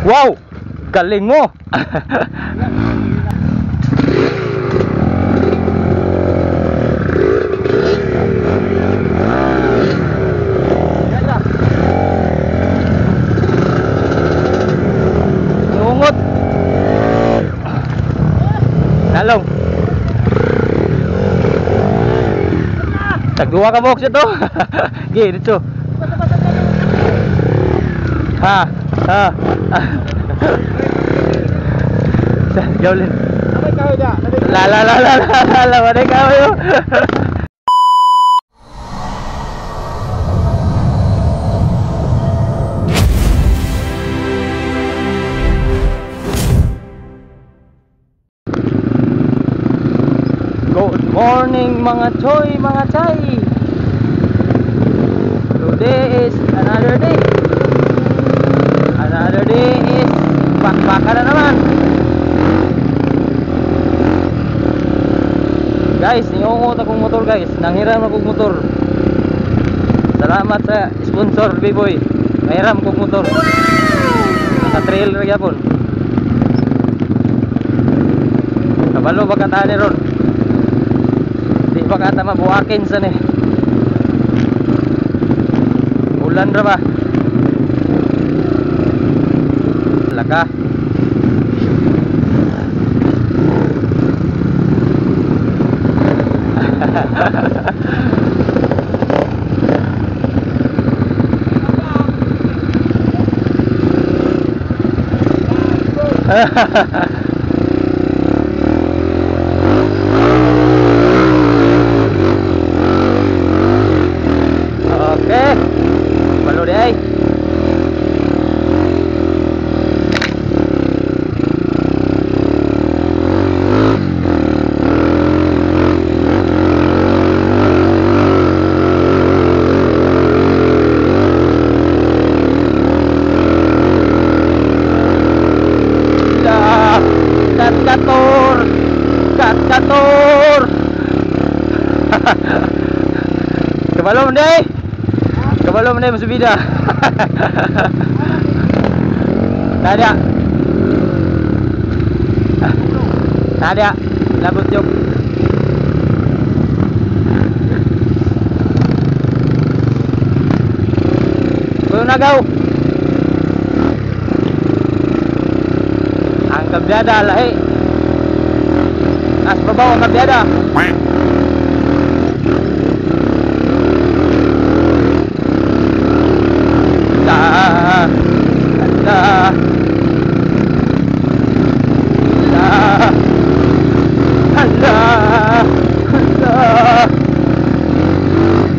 Wow! Galing mo! Iungot! Nalong! Tagduwa ka box ito! Gih, dito! Ha! Ha! Jauhlin. La la la la la la, mana kau yo? Good morning mga choy, mga chay. Today is another day. Another day is bakbakan na naman. Guys, niungot akong motor guys. Nanghiram akong motor. Salamat sa sponsor B-Boy. Nanghiram akong motor. Naka-trail rin yapon. Kabalo ba katani ron? Di ba kata mabuhakin sa ni? Ulan ra ba? Laka. Oke, balu deh. Katur. Kebalom deh. Kebalom deh masuk bida. Tak ada. Tak ada. Labut jok. Kau nak kau? Anggap biada lah Nas babaw ang kabyada. La la la la.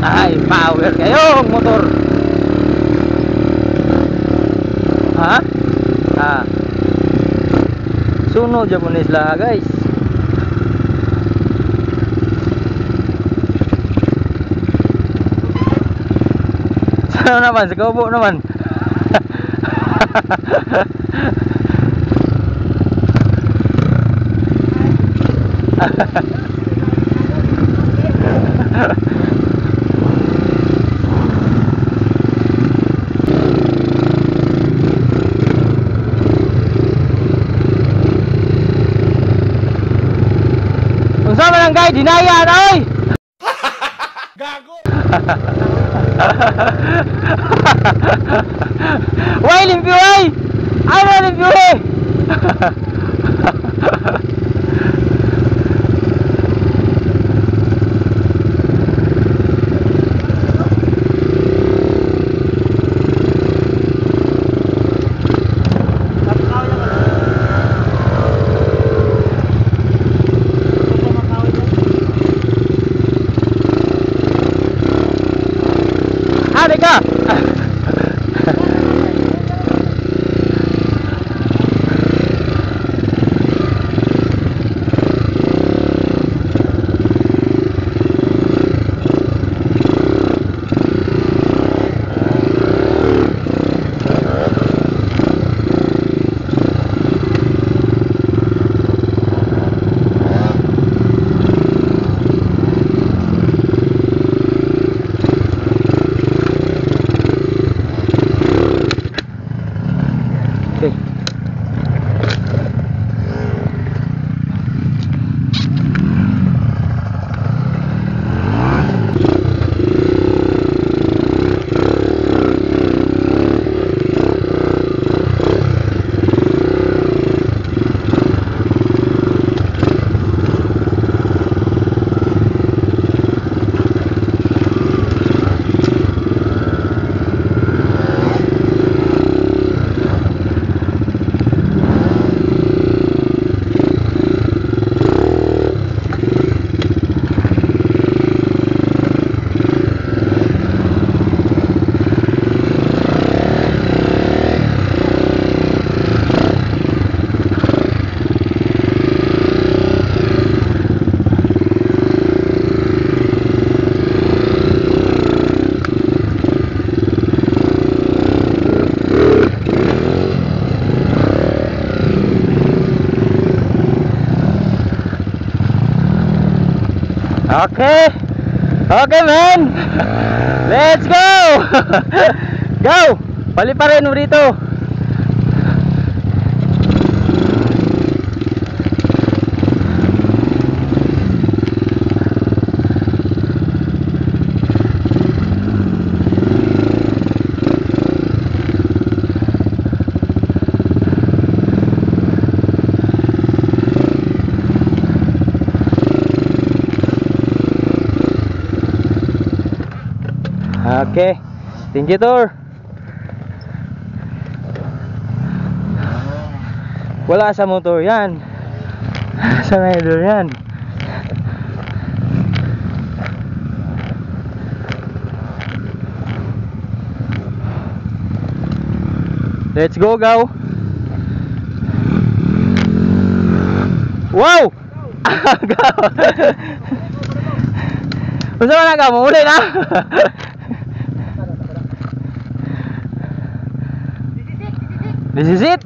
Ay, power kayong motor. Ha? Ah. Sunod Japones lah guys. Ano naman, sa kaubo naman. Unsa man ang guy dinayan oy? Gago. Why limpyo ay? Ano limpyo eh? Ada ka? Okay. Okay, man. Let's go. Go. Bali pa rin mo dito. Okay, thank you, Tor. Wala sa motor yan. Sa rider yan. Let's go, go. Wow! Go! Gusto mo na ka? Muli na? This is it.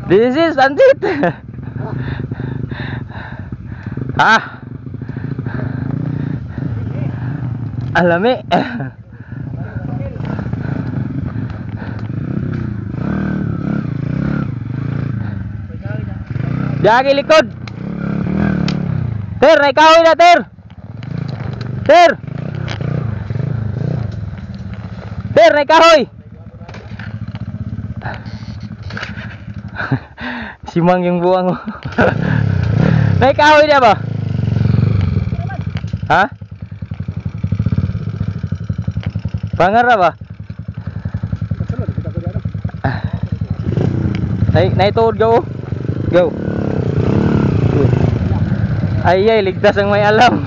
This is it. Ah. Alami. Jagi likod. Ter, naikahoy na, Ter. Ter. Ter, naikahoy. Simang yung buwang mo. Naikahoy niya ba? Ha? Pangarap ba? Naituod go. Go. Ay ay, ligtas ang may alam.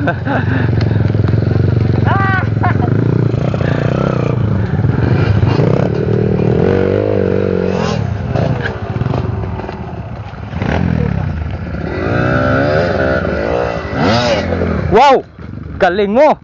Wow! Galing mo!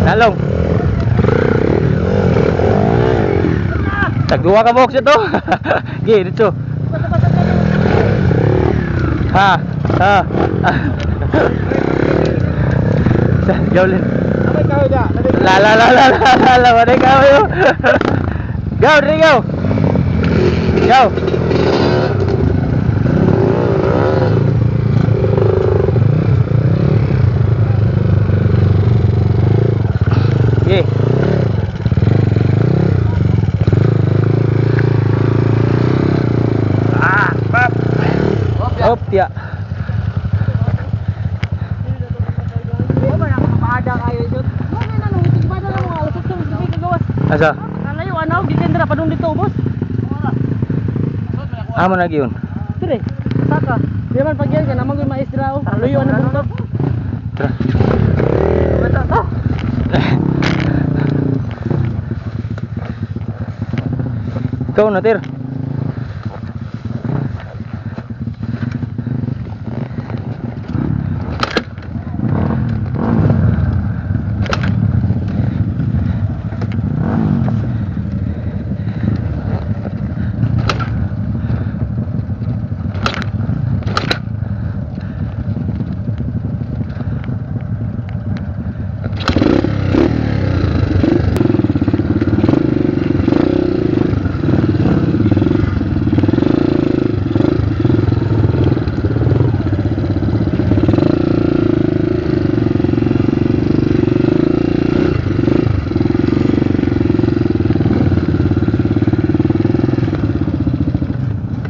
Nalong. Tagduwa ka box ito. Gi, dito. Ha. Ha. Gawlin. La la la la la la, wala ka yo. Go, go. Go. Opya. Asa? Kalayo ano, gitindra pa dun dito, boss. Amo na giyon. Dire, saka. Di man pag yan ka naman yung maestra o. Luyo ano buntot. Tara. Ikaw na, Tir.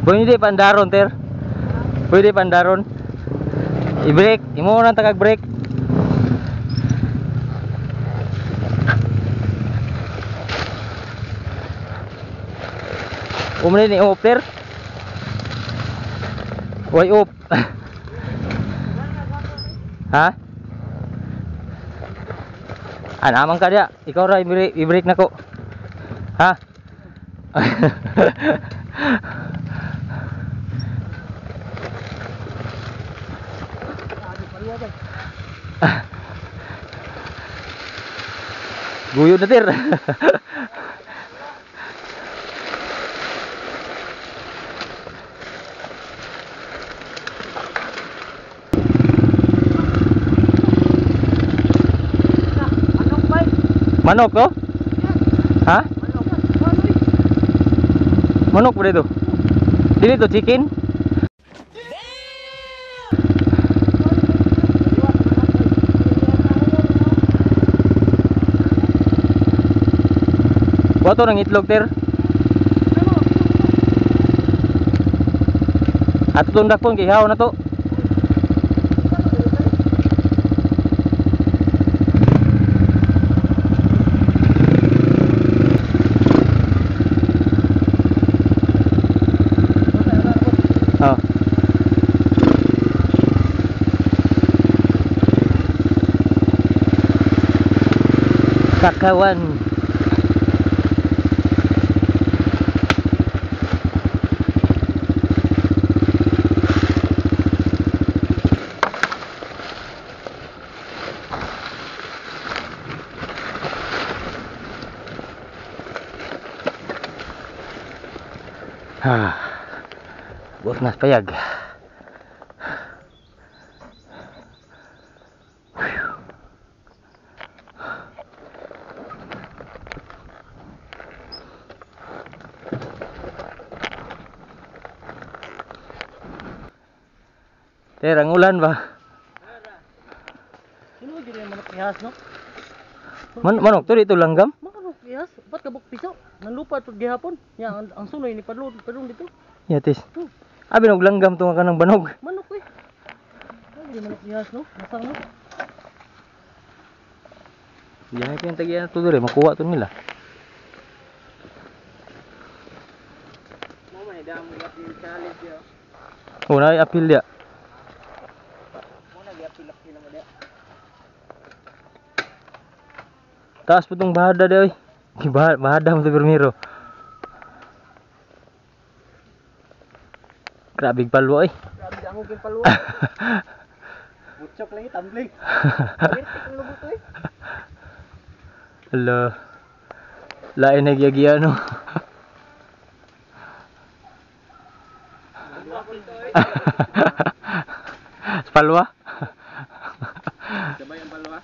Pwede pandaron, Ter. Pwede pandaron. I-break, imo na tagag-break. Umuli ni Opler. Way up. Ha? Naman ka dia. Ikaw ra i-break nako. Ha? Guyod na tir. Manok to? Ha? Manok ba dito? Dili to chicken? Wato ng itlog ter. At tundak pun gihaw na to. Oh. Kakawan. Buat nas payag. Terang ulan ba? Sino gini yang manok ihas no? Manok to dito langgam? Manok ihas, ba't kabuk piso? Nanlupa to gihapon. Ya, ang sunoy ni padlon dito. Yatis. Abi nog langgam to nga kanang banog. Manok eh. Ay, gini manok ihas no? Masang no? Diyan ko yung tagiyan to dire makuha to nila. Mo man idam apil challenge yo. Una apil dia. Mo na apil mo dia. Taas putong bahada dia oy. Bahada mo to Bermiro. Grabe palwa oy. Grabe ang ugin palwa. Butchok lagi tumbling. Pirtik ang lubot oy. Hala. Lain na giya no. Palwa. Sabay ang palwa.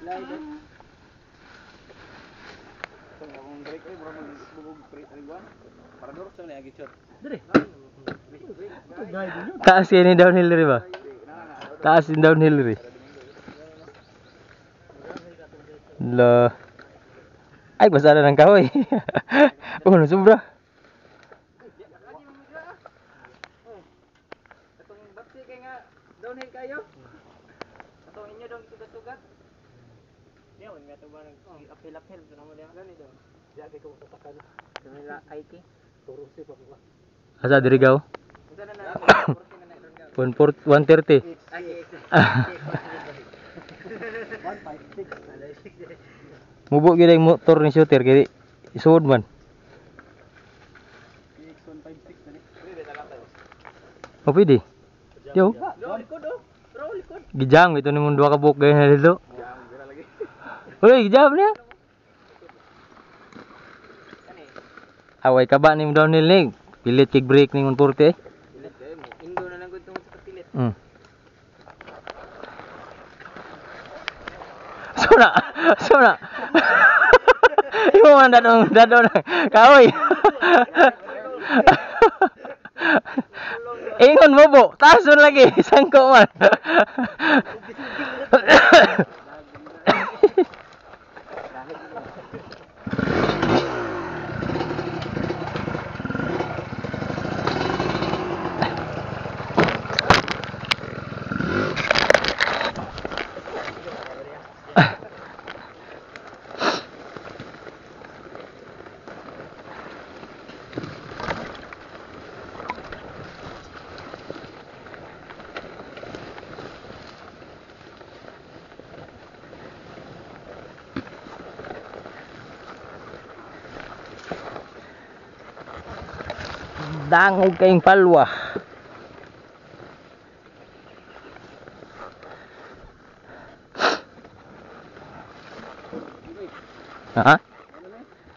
Slide. Ang break ay bro magbubog break ay buwan. Para duro sa ni agit shot. Dire. Taas yan yung downhill rin ba? Taas yung downhill rin. Hala. Ay, basa na ng kahoy. Oh, nasubra. Atong baksi kay nga downhill kayo. Atong inyo dong tugat-tugat. Diya man nga to ba apil-apil to namo diya gani do. Diya kay ko tatakal. Kanila IT turo si pa ba. Asa dirigaw? Unsa na na 130. Mubo gyud ang motor ni shooter kay isuod man. Oh, pwede. Yo. Gijang ito ni mong dua ka buok gaya na dito. Uy, gijang niya. Away ka ba ni mo downhill ni? Pilit kick brake ni 140 eh. Indo na lang gud tungod sa pilit. Sona. Imo man dadong kaoy. Ingon mo po, tason lagi, sangko man. Dangog kayong palwa. Ha?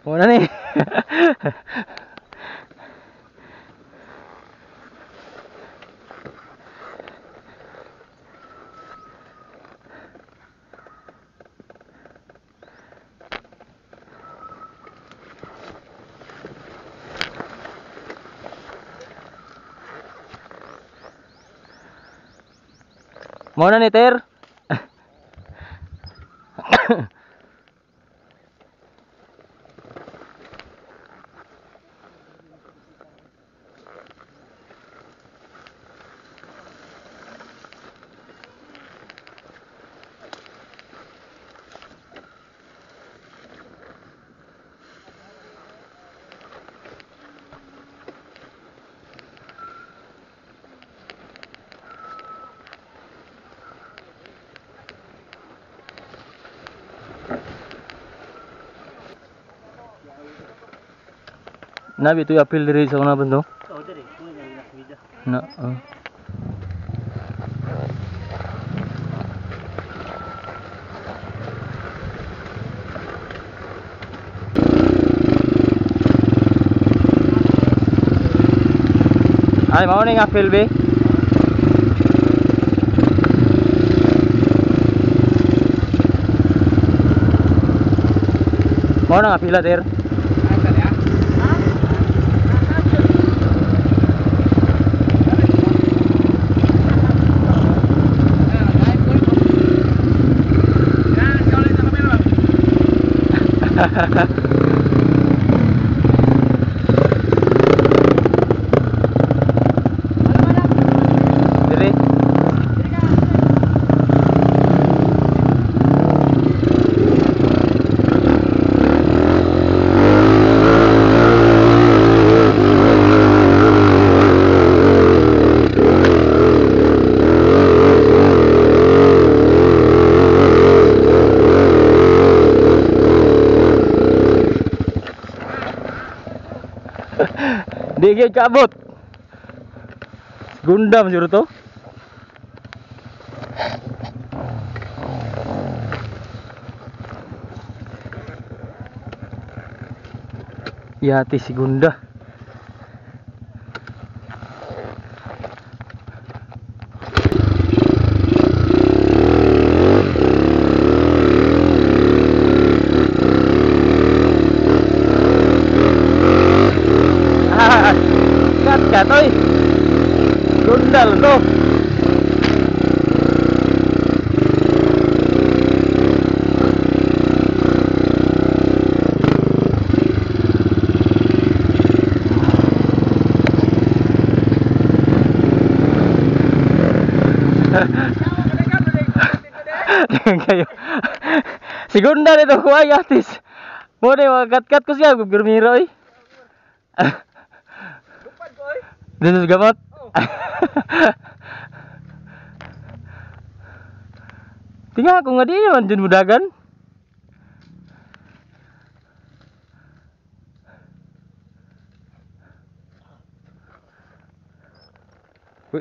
Muna ni. Muna ni Ter. Nabi tu apil diri sa una bando. Oh, dari. Mo na last video. Na. Ay mau ni apil be. Mau nang apil Ter. Diri. Di gyud kaabot. Gundam juro to. Yati si Gunda. Kat oi. Gundal to. Kayo. Si Gundal itu kuay artis. Mo ni kat-kat ko siya gurmiro eh. Dito sa gamot? Tingnan ako nga di naman dyan mudagan.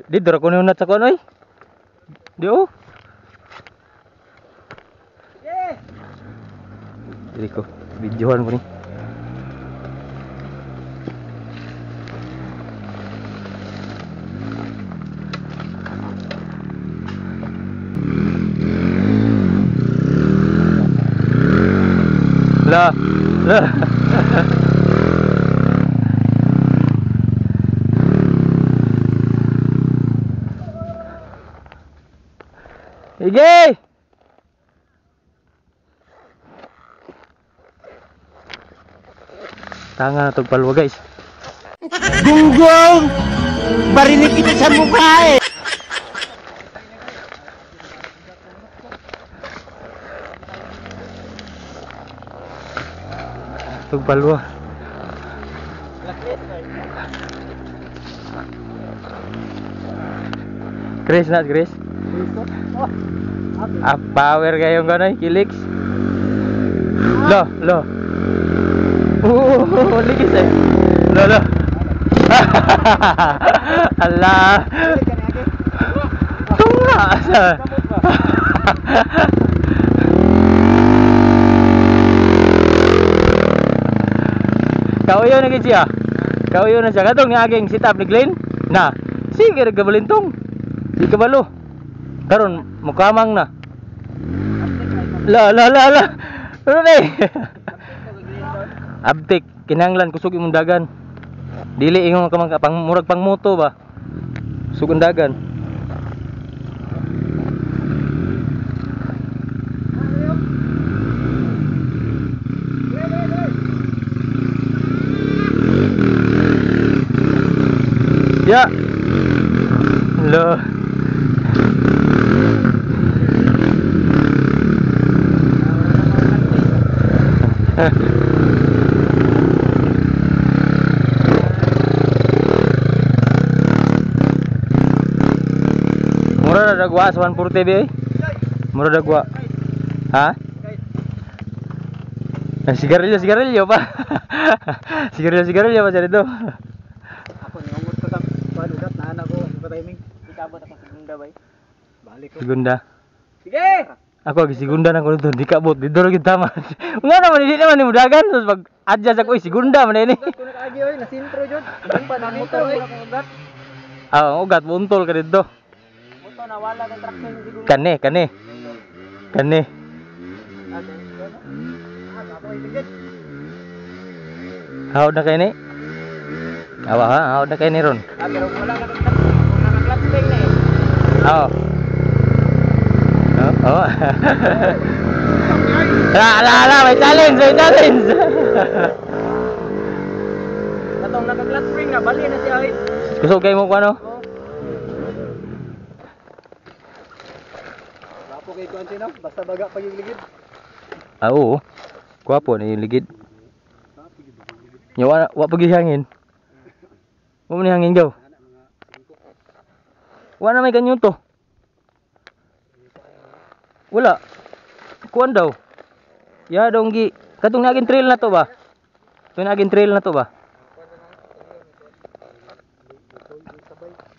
Di dara ko nunat sa kuan oy. Di oh. Dili ko videohan mo ni. Lah. Ige. Tangan atau palwa guys. Gunggong! Barinig kita sa mukha eh! Itong palwa. Chris na, Chris. Power kayong gano'y, Kilix. Lo. Ligis eh. Lo. Allah. Dili ka ni agi. Tunga sa. Kamot ba? Kauyo na gid siya. Kauyo na siya. Katong ni aging sit up ni Glenn. Na. Sige ra gabalintong. Di kabalo. Karon mukamang na. La. Ano na eh? Abtik, kinanglan kusog imong dagan. Dili ingon ka man pang murag pang moto ba. Sugon dagan. Ya. Lo. Mura na dagwa sa 140 be. Mura dagwa. Ha? Sigarilyo pa. Sigarilyo pa dito. Ako ni umot ka sa kuan ugat na anak ko sa timing. Ikabot ako sa Gunda bay. Balik ko. Segunda. Sige. Ako lagi segunda nang kuno di kabot dito lagi tama. Nga naman hindi naman ni mudagan terus pag adjust ako segunda man ini. Kuno ka agi oy, nasintro jud. Ang pa na motor oy. Ugat. Ah, ugat buntol ka dito. Motor na wala ng traction siguro. Kane. Ako ay tigit. Hawd na kay ni. Awa ha, hawd na kay ni ron. Pero wala ka clutch spring na eh. Oo. Oh. La, may challenge. Katong naka-clutch spring na bali na siya oy. Kusog kay mo ko ano? Wapo kay kuan sino, basta baga pag ligid. Ah, oo. Gwapo na yung ligid. Nya wa pagi hangin. Wa man hangin daw. Wa na may ganyan to. Wala. Kuan daw. Ya dong gi. Katong naging trail na to ba? Ito naging trail na to ba?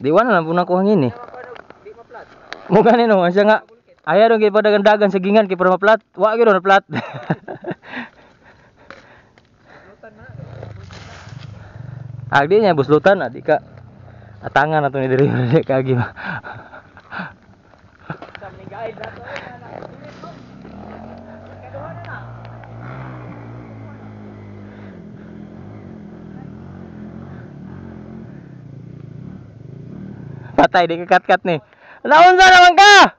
Di wa na lang punang ko hangin eh. Di maplat. Mo ganin no, siya nga. Aya dong gi padagan-dagan sa gingan kay para maplat. Wa gyud na plat. Agdi nya buslutan adi ka. Atangan na to ni diri kagi. Sam ni guide dato na. Kaduha na na. Patay di ka kat-kat ni. Naunsa naman ka?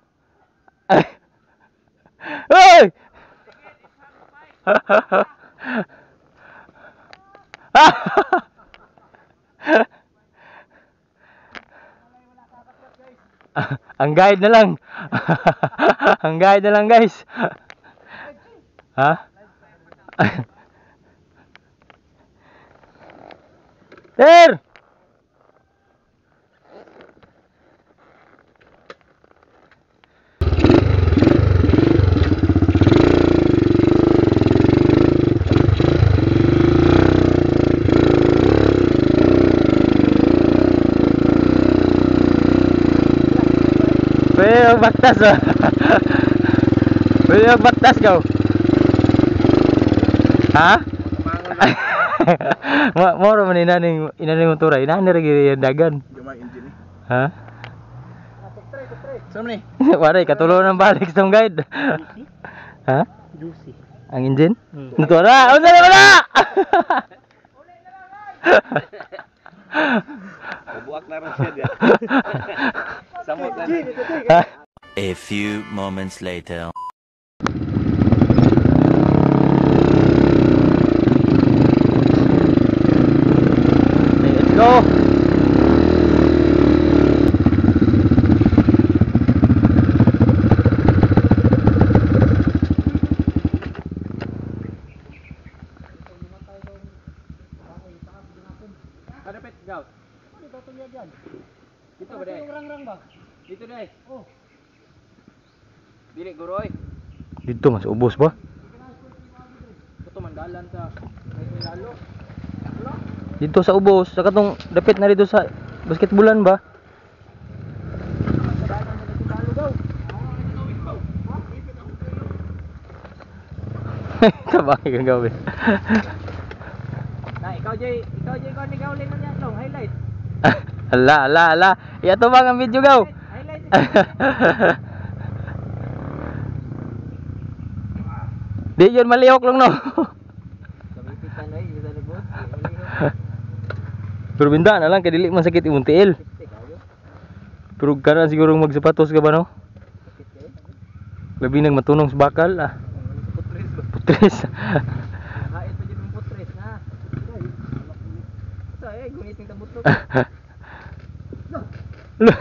Hoy! Ang guide na lang. Ang guide na lang, guys. Ha? Sir! Pwede magbatas oh. Pwede magbatas ka oh. Ha? Moro man inaning motora. Inanin lagi yung dagan. Gamay engine ni. Ha? Sam ni. Waray, katulo ng balik sa guide. Ha? Juicy. Ang engine? Motora! Unsa na wala? Buak na rin siya diyan. Samot na. Ha? A few moments later. Let's go! Kadapit gaw. Dito to diyan. Dito ba dai? Rang-rang ba? Dito dai. Oh. Dili guroy. Dito mas ubos ba? Ito man dalan sa may lalo. Wala. Dito sa ubos, sa katong dapit na dito sa basketbulan ba? Sabay kang gawin. Nah, ikaw Jay ko ni gawlin man yan long highlight. Ala. Iya to bang ang video gaw. Highlight. Di yun malihok lang no. Kabipitan ay bisa lebot. Pero binda na lang kay dili man sakit imong tiil. Pero karan siguro magsapatos ka ba no? Labi nang matunong sa bakal ah. Putres. Hain pa jud putres na. Sa ay gunit ng tabutok. Loh.